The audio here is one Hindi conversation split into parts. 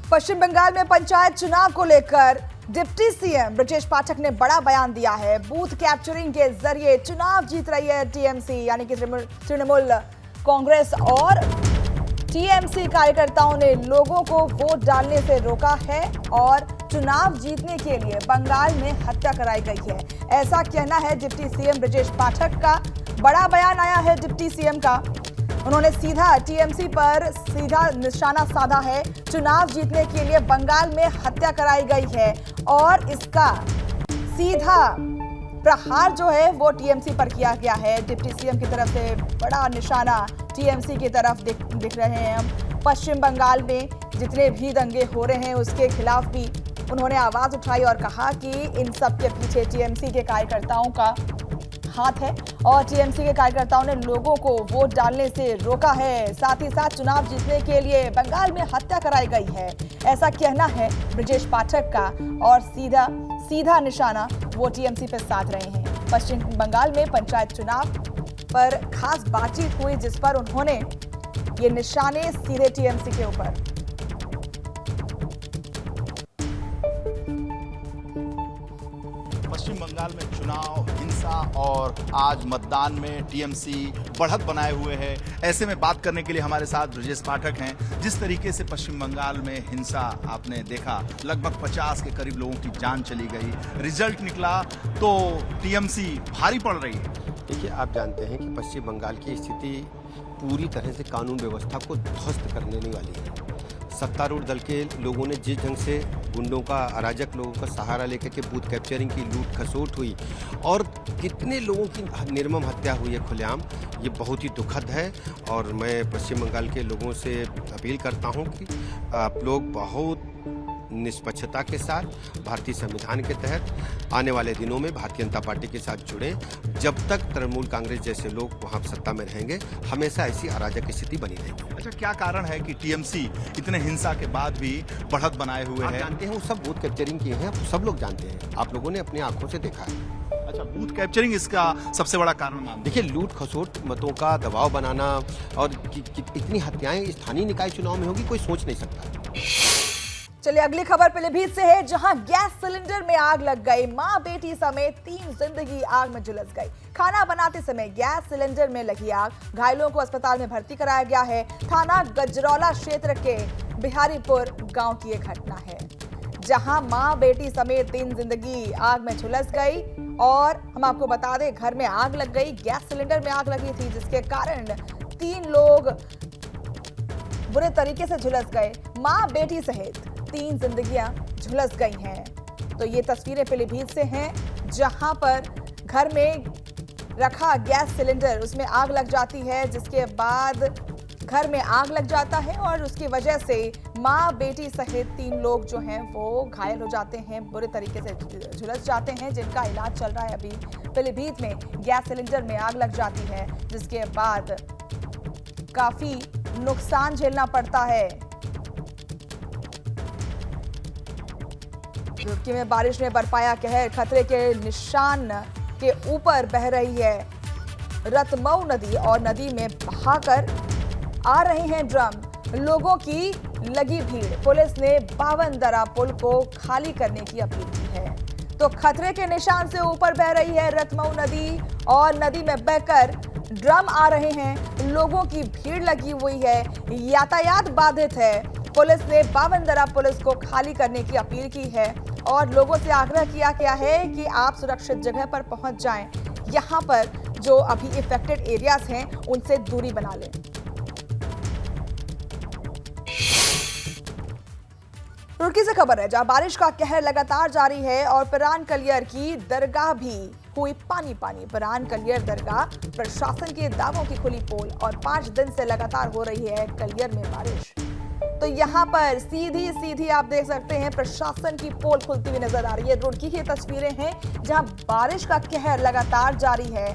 पश्चिम बंगाल में पंचायत चुनाव को लेकर डिप्टी सीएम ब्रजेश पाठक ने बड़ा बयान दिया है। बूथ कैप्चरिंग के जरिए चुनाव जीत रही है टीएमसी, यानी कि तृणमूल कांग्रेस, और टीएमसी कार्यकर्ताओं ने लोगों को वोट डालने से रोका है और चुनाव जीतने के लिए बंगाल में हत्या कराई गई है। ऐसा कहना है डिप्टी सीएम ब्रजेश पाठक का। बड़ा बयान आया है डिप्टी सीएम का। उन्होंने सीधा टीएमसी पर निशाना साधा है। चुनाव जीतने के लिए बंगाल में हत्या कराई गई है और इसका सीधा प्रहार जो है वो टीएमसी पर किया गया है। डिप्टी सीएम की तरफ से बड़ा निशाना टीएमसी की तरफ दिख रहे हैं हम। पश्चिम बंगाल में जितने भी दंगे हो रहे हैं उसके खिलाफ भी उन्होंने आवाज उठाई और कहा कि इन सब के पीछे टीएमसी के कार्यकर्ताओं का हाथ है और टीएमसी के कार्यकर्ताओं ने लोगों को वोट डालने से रोका है। साथ ही साथ चुनाव जीतने के लिए बंगाल में हत्या कराई गई है, ऐसा कहना है ब्रजेश पाठक का। और सीधा निशाना वो टीएमसी पर साध रहे हैं। पश्चिम बंगाल में पंचायत चुनाव पर खास बातचीत हुई जिस पर उन्होंने ये निशाने सीधे टीएमसी के ऊपर। पश्चिम बंगाल में चुनाव, हिंसा और आज मतदान में टीएमसी बढ़त बनाए हुए है। ऐसे में बात करने के लिए हमारे साथ ब्रजेश पाठक हैं। जिस तरीके से पश्चिम बंगाल में हिंसा आपने देखा, लगभग 50 के करीब लोगों की जान चली गई, रिजल्ट निकला तो टीएमसी भारी पड़ रही है। देखिए, आप जानते हैं कि पश्चिम बंगाल की स्थिति पूरी तरह से कानून व्यवस्था को ध्वस्त करने वाली है। सत्तारूढ़ दल के लोगों ने जिस ढंग से गुंडों का, अराजक लोगों का सहारा लेकर के बूथ कैप्चरिंग की लूट खसोट हुई और कितने लोगों की निर्मम हत्या हुई है खुलेआम, ये बहुत ही दुखद है। और मैं पश्चिम बंगाल के लोगों से अपील करता हूं कि आप लोग बहुत निष्पक्षता के साथ भारतीय संविधान के तहत आने वाले दिनों में भारतीय जनता पार्टी के साथ जुड़े। जब तक तृणमूल कांग्रेस जैसे लोग वहां सत्ता में रहेंगे, हमेशा ऐसी अराजक स्थिति बनी रहेगी। अच्छा, क्या कारण है कि टीएमसी इतने हिंसा के बाद भी बढ़त बनाए हुए है? जानते हैं, वो सब बूथ कैप्चरिंग किए हैं, सब लोग जानते हैं, आप लोगों ने अपनी आंखों से देखा है। अच्छा, बूथ कैप्चरिंग इसका सबसे बड़ा कारण मानते हैं? देखिए, लूट खसोट, मतों का दबाव बनाना और इतनी हत्याएं स्थानीय निकाय चुनाव में होगी, कोई सोच नहीं सकता। चलिए अगली खबर पीलीभीत से है, जहां गैस सिलेंडर में आग लग गई। मां बेटी समेत 3 जिंदगी आग में झुलस गई। खाना बनाते समय गैस सिलेंडर में लगी आग, घायलों को अस्पताल में भर्ती कराया गया है। थाना गजरौला क्षेत्र के बिहारीपुर गांव की यह घटना है, जहां मां बेटी समेत 3 जिंदगी आग में झुलस गई। और हम आपको बता दें, घर में आग लग गई, गैस सिलेंडर में आग लगी थी, जिसके कारण 3 लोग बुरे तरीके से झुलस गए। मां बेटी सहित 3 जिंदगियां झुलस गई हैं। तो ये तस्वीरें पीलीभीत से हैं, जहां पर घर में रखा गैस सिलेंडर, उसमें आग लग जाती है, जिसके बाद घर में आग लग जाता है और उसकी वजह से मां बेटी सहित 3 लोग जो हैं वो घायल हो जाते हैं, बुरे तरीके से झुलस जाते हैं, जिनका इलाज चल रहा है। अभी पीलीभीत में गैस सिलेंडर में आग लग जाती है, जिसके बाद काफी नुकसान झेलना पड़ता है। रुड़की में बारिश ने बरपाया कहर, खतरे के निशान के ऊपर बह रही है रतमऊ नदी और नदी में बहाकर आ रहे हैं ड्रम। लोगों की लगी भीड़। पुलिस ने 52 दरा पुल को खाली करने की अपील की है। तो खतरे के निशान से ऊपर बह रही है रतमऊ नदी और नदी में बहकर ड्रम आ रहे हैं। लोगों की भीड़ लगी हुई है, यातायात बाधित है। पुलिस ने 52 दरा पुलिस को खाली करने की अपील की है और लोगों से आग्रह किया गया है कि आप सुरक्षित जगह पर पहुंच जाएं। यहां पर जो अभी इफेक्टेड एरियाज हैं उनसे दूरी बना लें। रुड़की से खबर है, जहां बारिश का कहर लगातार जारी है और पिरान कलियर की दरगाह भी हुई पानी पानी। पिरान कलियर दरगाह प्रशासन के दावों की खुली पोल और 5 दिन से लगातार हो रही है कलियर में बारिश। तो यहाँ पर सीधी आप देख सकते हैं प्रशासन की पोल खुलती हुई नजर आ रही है। रुड़की की तस्वीरें हैं, जहां बारिश का कहर लगातार जारी है।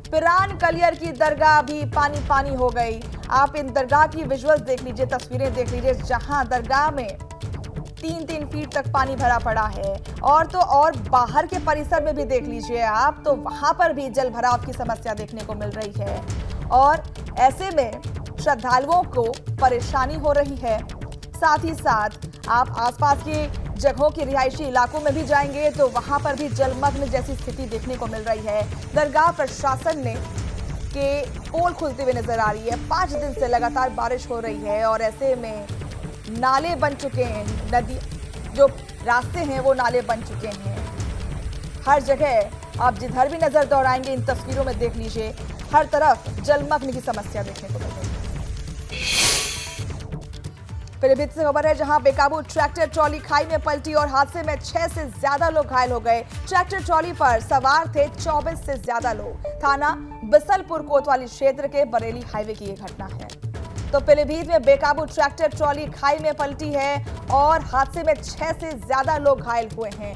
पिरान कलियर की दरगाह भी पानी पानी हो गई। आप इन दरगाह की विजुअल्स देख लीजिए, तस्वीरें देख लीजिए, जहां दरगाह में 3-3 फीट तक पानी भरा पड़ा है। और तो और बाहर के परिसर में भी देख लीजिए आप, तो वहां पर भी जल भराव की समस्या देखने को मिल रही है और ऐसे में श्रद्धालुओं को परेशानी हो रही है। साथ ही साथ आप आसपास के जगहों के रिहायशी इलाकों में भी जाएंगे तो वहां पर भी जलमग्न जैसी स्थिति देखने को मिल रही है। दरगाह प्रशासन ने के पोल खुलते हुए नजर आ रही है। 5 दिन से लगातार बारिश हो रही है और ऐसे में नाले बन चुके हैं, नदी जो रास्ते हैं वो नाले बन चुके हैं। हर जगह आप जिधर भी नजर दौड़ाएंगे इन तस्वीरों में देख लीजिए, हर तरफ जलमग्न की समस्या देखने को मिल रही है। पीलीभीत से खबर है जहां बेकाबू ट्रैक्टर ट्रॉली खाई में पलटी और हादसे में 6 से ज्यादा लोग घायल हो गए। ट्रैक्टर ट्रॉली पर सवार थे 24 से ज्यादा लोग। थाना बिसलपुर कोतवाली क्षेत्र के बरेली हाईवे की यह घटना है। तो पीलीभीत में बेकाबू ट्रैक्टर ट्रॉली खाई में पलटी है और हादसे में 6 से ज्यादा लोग घायल हुए हैं।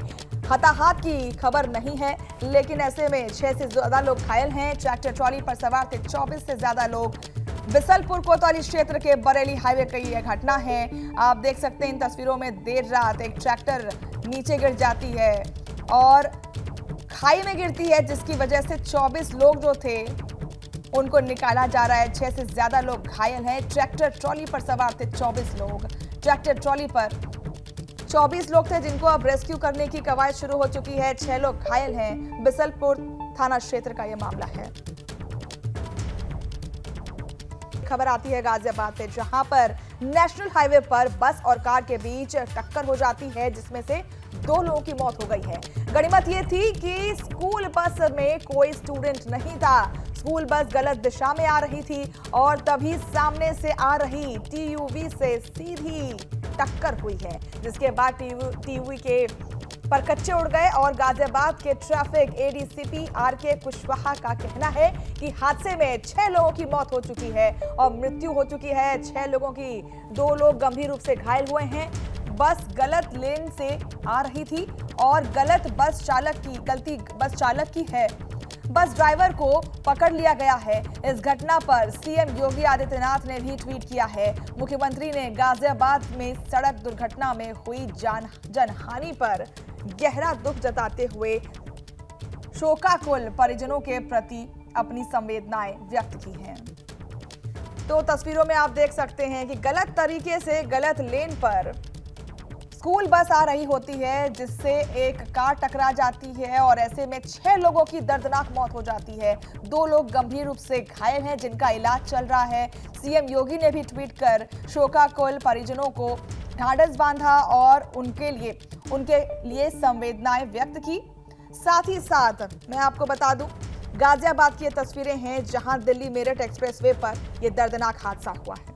हताहत की खबर नहीं है, लेकिन ऐसे में 6 से ज्यादा लोग घायल हैं। ट्रैक्टर ट्रॉली पर सवार थे 24 से ज्यादा लोग। बिसलपुर कोतवाली क्षेत्र के बरेली हाईवे की यह घटना है। आप देख सकते हैं इन तस्वीरों में देर रात एक ट्रैक्टर नीचे गिर जाती है और खाई में गिरती है, जिसकी वजह से 24 लोग जो थे उनको निकाला जा रहा है। 6 से ज्यादा लोग घायल हैं। ट्रैक्टर ट्रॉली पर सवार थे 24 लोग। ट्रैक्टर ट्रॉली पर 24 लोग थे जिनको अब रेस्क्यू करने की कवायद शुरू हो चुकी है। 6 लोग घायल हैं। बिसलपुर थाना क्षेत्र का यह मामला है। खबर आती है गाजियाबाद से जहां पर नेशनल हाईवे पर बस और कार के बीच टक्कर हो जाती है, जिसमें से 2 लोगों की मौत हो गई है। गनीमत ये थी कि स्कूल बस में कोई स्टूडेंट नहीं था। स्कूल बस गलत दिशा में आ रही थी और तभी सामने से आ रही टीयूवी से सीधी टक्कर हुई है, जिसके बाद टीयूवी के परकच्चे उड़ गए। और गाजियाबाद के ट्रैफिक एडीसीपी आरके कुशवाहा का कहना है कि हादसे में 6 लोगों की मौत हो चुकी है और मृत्यु हो चुकी है 6 लोगों की। 2 लोग गंभीर रूप से घायल हुए हैं। बस गलत लेन से आ रही थी और गलती बस चालक की है। बस ड्राइवर को पकड़ लिया गया है। इस घटना पर सीएम योगी आदित्यनाथ ने भी ट्वीट किया है। मुख्यमंत्री ने गाजियाबाद में सड़क दुर्घटना में हुई जनहानि पर गहरा दुख जताते हुए शोकाकुल परिजनों के प्रति अपनी संवेदनाएं व्यक्त की हैं। तो तस्वीरों में आप देख सकते हैं कि गलत तरीके से गलत लेन पर स्कूल बस आ रही होती है, जिससे एक कार टकरा जाती है और ऐसे में 6 लोगों की दर्दनाक मौत हो जाती है। 2 लोग गंभीर रूप से घायल हैं जिनका इलाज चल रहा है। सीएम योगी ने भी ट्वीट कर शोकाकुल परिजनों को ढांढस बांधा और उनके लिए संवेदनाएं व्यक्त की। साथ ही साथ मैं आपको बता दूं, गाजियाबाद की ये तस्वीरें हैं जहां दिल्ली मेरठ एक्सप्रेसवे पर यह दर्दनाक हादसा हुआ है।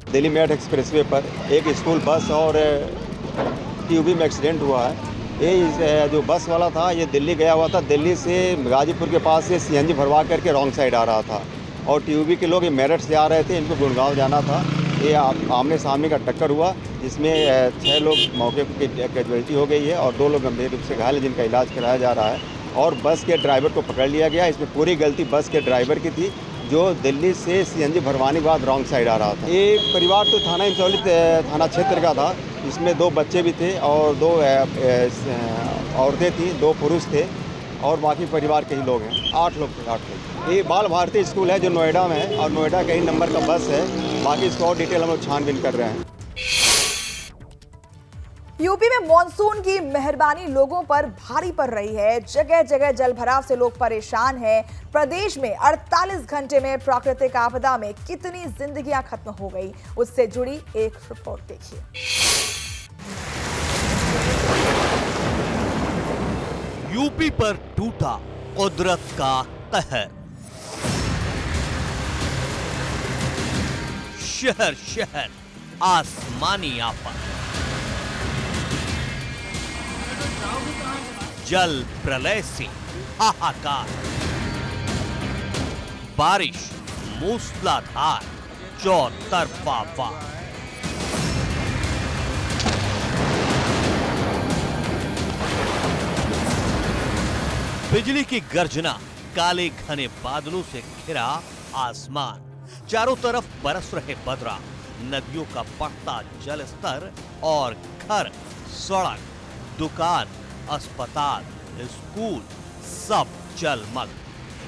दिल्ली मेरठ एक्सप्रेसवे पर एक स्कूल बस और टीयूवी में एक्सीडेंट हुआ है। ये जो बस वाला था ये दिल्ली गया हुआ था। दिल्ली से गाजीपुर के पास से सीएनजी भरवा करके रॉन्ग साइड आ रहा था और टीयूवी के लोग ये मेरठ से आ रहे थे, इनको गुड़गांव जाना था। ये आमने सामने का टक्कर हुआ जिसमें 6 लोग मौके पर कैजुअल्टी हो गई है और 2 लोग गंभीर रूप से घायल हैं जिनका इलाज कराया जा रहा है। और बस के ड्राइवर को पकड़ लिया गया। इसमें पूरी गलती बस के ड्राइवर की थी जो दिल्ली से सीएनजी भरवाने के बाद रॉन्ग साइड आ रहा था। ये परिवार तो थाना इंचौली थाना क्षेत्र का था। इसमें 2 बच्चे भी थे और 2 औरतें थी, 2 पुरुष थे और बाकी परिवार के ही लोग हैं। 8 लोग थे, 8 लोग। ये बाल भारती स्कूल है जो नोएडा में है और नोएडा का ही नंबर का बस है। बाकी इसको और डिटेल हम लोग छानबीन कर रहे हैं। यूपी में मॉनसून की मेहरबानी लोगों पर भारी पड़ रही है। जगह जगह जलभराव से लोग परेशान हैं। प्रदेश में 48 घंटे में प्राकृतिक आपदा में कितनी जिंदगियां खत्म हो गई, उससे जुड़ी एक रिपोर्ट देखिए। यूपी पर टूटा कुदरत का कहर। शहर शहर आसमानी आफत, जल प्रलय से हाहाकार, बारिश मूसलाधार, चौतरफा वार। बिजली की गर्जना, काले घने बादलों से घिरा आसमान, चारों तरफ बरस रहे बदरा, नदियों का बढ़ता जल स्तर और घर, सड़क, दुकान, अस्पताल, स्कूल सब जलमग।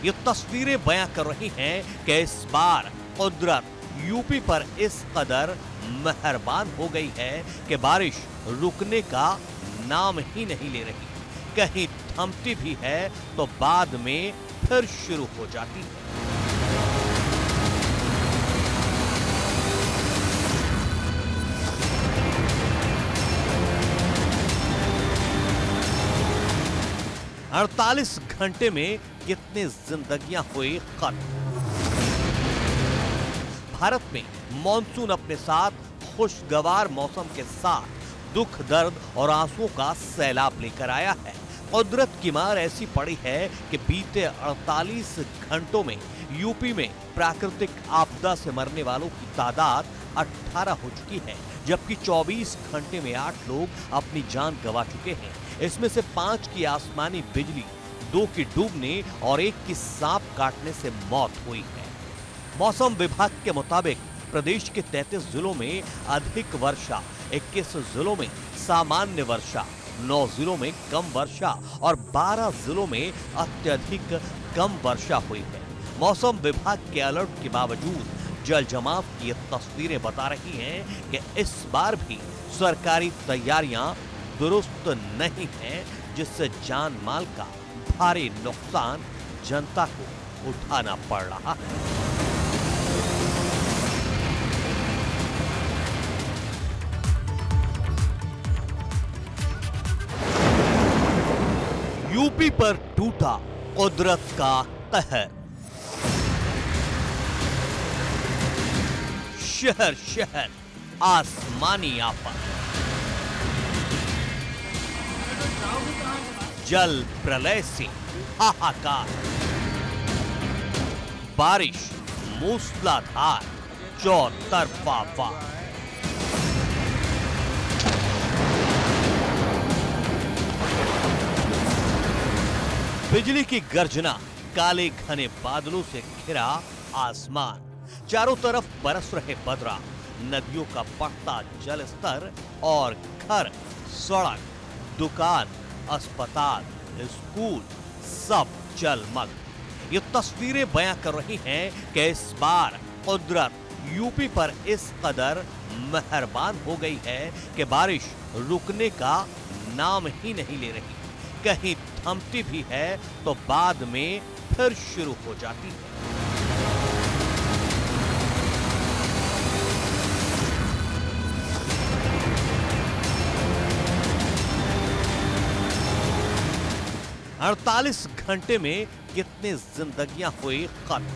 ये तस्वीरें बयां कर रही हैं कि इस बार कुदरत यूपी पर इस कदर मेहरबान हो गई है कि बारिश रुकने का नाम ही नहीं ले रही। कहीं थमती भी है तो बाद में फिर शुरू हो जाती है। अड़तालीस घंटे में कितनी जिंदगियां हुई खत्म। भारत में मॉनसून अपने साथ खुशगवार मौसम के साथ दुख, दर्द और आंसुओं का सैलाब लेकर आया है। कुदरत की मार ऐसी पड़ी है कि बीते 48 घंटों में यूपी में प्राकृतिक आपदा से मरने वालों की तादाद 18 हो चुकी है, जबकि 24 घंटे में 8 लोग अपनी जान गंवा चुके हैं। इसमें से 5 की आसमानी बिजली, 2 की डूबने और 1 की सांप काटने से मौत हुई है। मौसम विभाग के मुताबिक प्रदेश के 33 जिलों में अधिक वर्षा, 21 जिलों में सामान्य वर्षा, 9 जिलों में कम वर्षा और 12 जिलों में अत्यधिक कम वर्षा हुई है। मौसम विभाग के अलर्ट के बावजूद जल जमाव की ये तस्वीरें बता रही हैं कि इस बार भी सरकारी तैयारियां दुरुस्त नहीं हैं, जिससे जान माल का भारी नुकसान जनता को उठाना पड़ रहा है। यूपी पर टूटा कुदरत का कहर। शहर शहर आसमानी आफत, जल प्रलय से हाहाकार, बारिश मूसलाधार, चौतरफा वार। बिजली की गर्जना, काले घने बादलों से घिरा आसमान, चारों तरफ बरस रहे बदरा, नदियों का बढ़ता जल स्तर और घर, सड़क, दुकान, अस्पताल, स्कूल सब जलमग्न। ये तस्वीरें बयां कर रही हैं कि इस बार कुदरत यूपी पर इस कदर मेहरबान हो गई है कि बारिश रुकने का नाम ही नहीं ले रही। कहीं थमती भी है तो बाद में फिर शुरू हो जाती है। अड़तालीस घंटे में कितनी जिंदगियां हुई खत्म।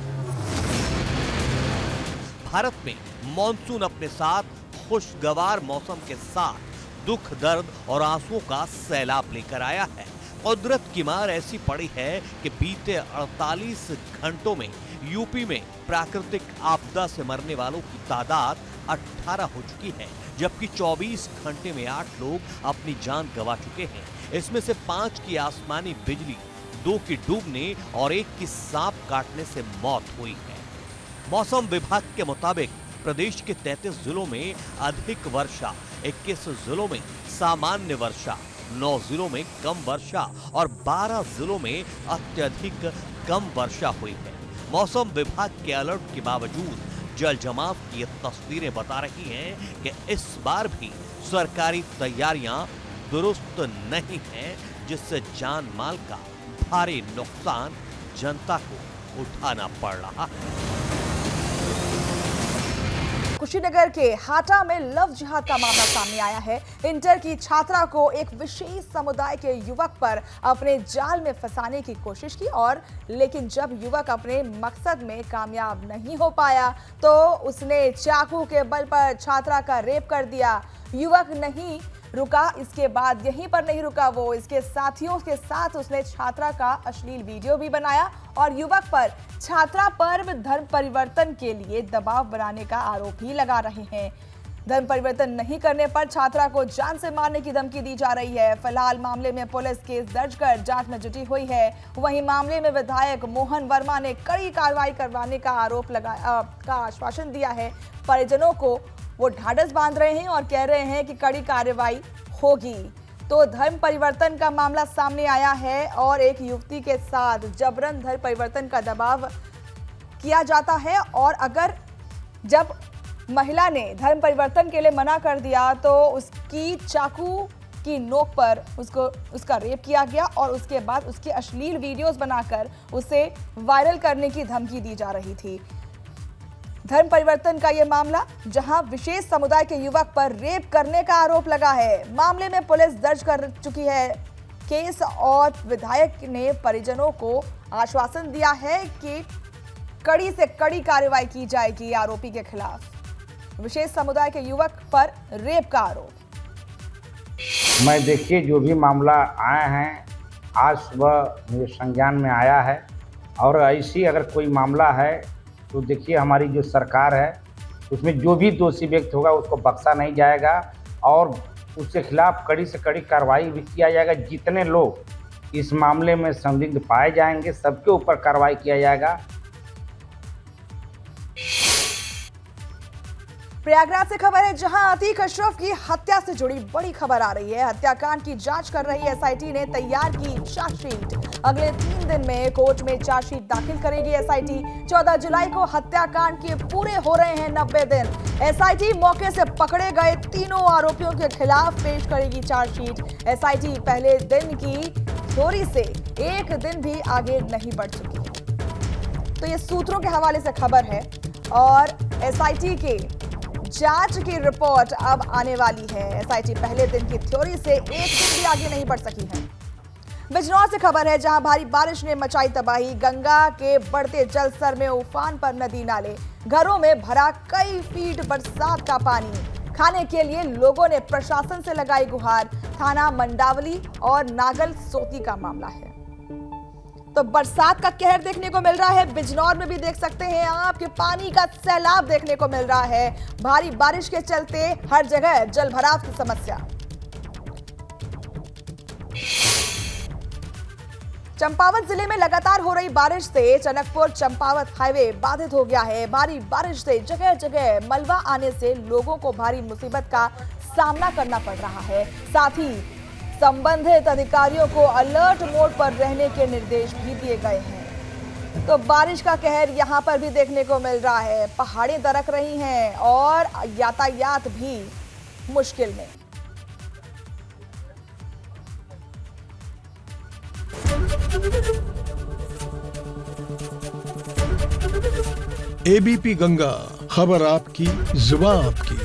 भारत में मॉनसून अपने साथ खुशगवार मौसम के साथ दुख, दर्द और आंसुओं का सैलाब लेकर आया है। कुदरत की मार ऐसी पड़ी है कि बीते 48 घंटों में यूपी में प्राकृतिक आपदा से मरने वालों की तादाद 18 हो चुकी है, जबकि 24 घंटे में 8 लोग अपनी जान गंवा चुके हैं। इसमें से 5 की आसमानी बिजली, 2 की डूबने और 1 की सांप काटने से मौत हुई है। मौसम विभाग के मुताबिक प्रदेश के 33 जिलों में अधिक वर्षा, 21 जिलों में सामान्य वर्षा, 9 जिलों में कम वर्षा और 12 जिलों में अत्यधिक कम वर्षा हुई है। मौसम विभाग के अलर्ट के बावजूद जल जमाव की ये तस्वीरें बता रही हैं कि इस बार भी सरकारी तैयारियां दुरुस्त नहीं हैं, जिससे जान माल का भारी नुकसान जनता को उठाना पड़ रहा है। कुशीनगर के हाटा में लव जिहाद का मामला सामने आया है। इंटर की छात्रा को एक विशेष समुदाय के युवक पर अपने जाल में फंसाने की कोशिश की और लेकिन जब युवक अपने मकसद में कामयाब नहीं हो पाया तो उसने चाकू के बल पर छात्रा का रेप कर दिया। युवक नहीं रुका, इसके बाद यहीं पर नहीं रुका, वो इसके साथियों के साथ उसने छात्रा का अश्लील वीडियो भी बनाया और युवक पर छात्रा पर धर्म परिवर्तन के लिए दबाव बनाने का आरोप भी लगा रहे हैं। धर्म परिवर्तन नहीं करने पर छात्रा को जान से मारने की धमकी दी जा रही है। फिलहाल मामले में पुलिस केस दर्ज कर जांच में जुटी हुई है। वहीं मामले में विधायक मोहन वर्मा ने कड़ी कार्रवाई करवाने का आश्वासन दिया है। परिजनों को वो ढाढ़स बांध रहे हैं और कह रहे हैं कि कड़ी कार्रवाई होगी। तो धर्म परिवर्तन का मामला सामने आया है और एक युवती के साथ जबरन धर्म परिवर्तन का दबाव किया जाता है और अगर जब महिला ने धर्म परिवर्तन के लिए मना कर दिया तो उसकी चाकू की नोक पर उसका रेप किया गया और उसके बाद उसके अश्लील वीडियोस बनाकर उसे वायरल करने की धमकी दी जा रही थी। धर्म परिवर्तन का यह मामला जहां विशेष समुदाय के युवक पर रेप करने का आरोप लगा है। मामले में पुलिस दर्ज कर चुकी है केस और विधायक ने परिजनों को आश्वासन दिया है कि कड़ी से कड़ी कार्रवाई की जाएगी आरोपी के खिलाफ। विशेष समुदाय के युवक पर रेप का आरोप। मैं देखिए जो भी मामला आए हैं आज सुबह मेरे संज्ञान में आया है और ऐसी अगर कोई मामला है तो देखिए हमारी जो सरकार है उसमें जो भी दोषी व्यक्ति होगा उसको बख्शा नहीं जाएगा और उसके खिलाफ कड़ी से कड़ी कार्रवाई भी किया जाएगा। जितने लोग इस मामले में संदिग्ध पाए जाएंगे सबके ऊपर कार्रवाई किया जाएगा। प्रयागराज से खबर है जहां अतीक अशरफ की हत्या से जुड़ी बड़ी खबर आ रही है। हत्याकांड की जांच कर रही एसआईटी ने तैयार की चार्जशीट। अगले 3 दिन में कोर्ट में चार्जशीट दाखिल करेगी एसआईटी। 14 जुलाई को हत्याकांड के पूरे हो रहे हैं 90 दिन। एसआईटी मौके से पकड़े गए तीनों आरोपियों के खिलाफ पेश करेगी चार्जशीट। एसआईटी पहले दिन की थ्योरी से एक दिन भी आगे नहीं बढ़ चुकी। तो ये सूत्रों के हवाले से खबर है और एसआईटी के जांच की रिपोर्ट अब आने वाली है। एसआईटी पहले दिन की थ्योरी से एक दिन भी आगे नहीं बढ़ सकी है। बिजनौर से खबर है जहां भारी बारिश ने मचाई तबाही। गंगा के बढ़ते जल स्तर में उफान पर नदी नाले, घरों में भरा कई फीट बरसात का पानी। खाने के लिए लोगों ने प्रशासन से लगाई गुहार। थाना मंडावली और नागल सोती का मामला है। तो बरसात का कहर देखने को मिल रहा है। बिजनौर में भी देख सकते हैं आप कि पानी का सैलाब देखने को मिल रहा है। भारी बारिश के चलते हर जगह जलभराव की समस्या। चंपावत जिले में लगातार हो रही बारिश से टनकपुर चंपावत हाईवे बाधित हो गया है। भारी बारिश से जगह जगह मलबा आने से लोगों को भारी मुसीबत का सामना करना पड़ रहा है। साथ ही संबंधित अधिकारियों को अलर्ट मोड पर रहने के निर्देश भी दिए गए हैं। तो बारिश का कहर यहां पर भी देखने को मिल रहा है। पहाड़ें दरक रही हैं और यातायात भी मुश्किल में। एबीपी गंगा, खबर आपकी, जुबान आपकी।